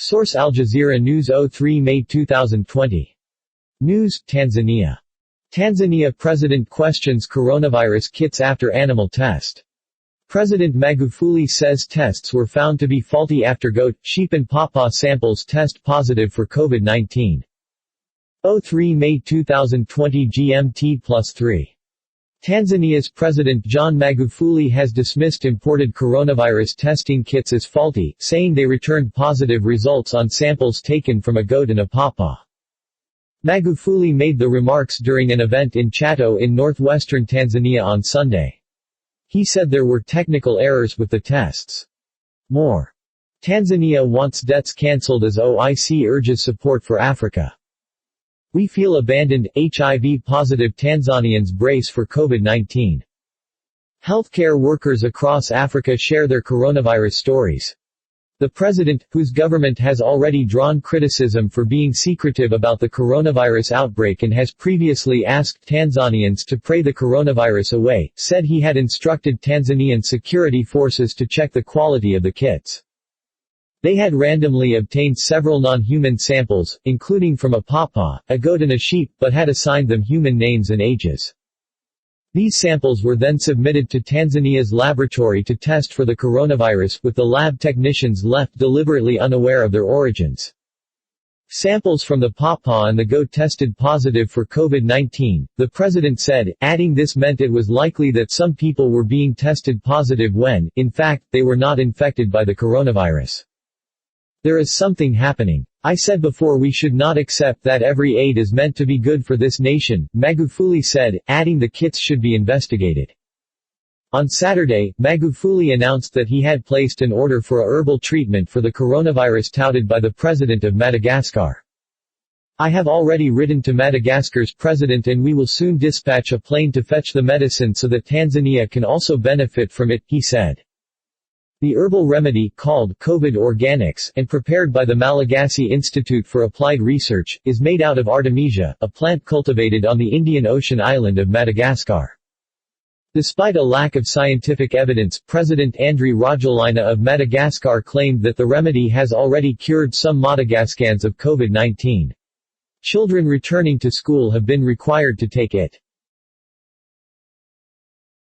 Source Al Jazeera News 03 May 2020. News, Tanzania. Tanzania President questions coronavirus kits after animal test. President Magufuli says tests were found to be faulty after goat, sheep and pawpaw samples test positive for COVID-19. 03 May 2020 GMT+3. Tanzania's President John Magufuli has dismissed imported coronavirus testing kits as faulty, saying they returned positive results on samples taken from a goat and a pawpaw. Magufuli made the remarks during an event in Chato in northwestern Tanzania on Sunday. He said there were technical errors with the tests. More. Tanzania wants debts cancelled as OIC urges support for Africa. We feel abandoned, HIV-positive Tanzanians brace for COVID-19. Healthcare workers across Africa share their coronavirus stories. The president, whose government has already drawn criticism for being secretive about the coronavirus outbreak and has previously asked Tanzanians to pray the coronavirus away, said he had instructed Tanzanian security forces to check the quality of the kits. They had randomly obtained several non-human samples, including from a pawpaw, a goat and a sheep, but had assigned them human names and ages. These samples were then submitted to Tanzania's laboratory to test for the coronavirus, with the lab technicians left deliberately unaware of their origins. Samples from the pawpaw and the goat tested positive for COVID-19, the president said, adding this meant it was likely that some people were being tested positive when, in fact, they were not infected by the coronavirus. There is something happening. I said before we should not accept that every aid is meant to be good for this nation, Magufuli said, adding the kits should be investigated. On Saturday, Magufuli announced that he had placed an order for a herbal treatment for the coronavirus touted by the president of Madagascar. I have already written to Madagascar's president and we will soon dispatch a plane to fetch the medicine so that Tanzania can also benefit from it, he said. The herbal remedy, called COVID Organics, and prepared by the Malagasy Institute for Applied Research, is made out of artemisia, a plant cultivated on the Indian Ocean island of Madagascar. Despite a lack of scientific evidence, President Andry Rajoelina of Madagascar claimed that the remedy has already cured some Madagascans of COVID-19. Children returning to school have been required to take it.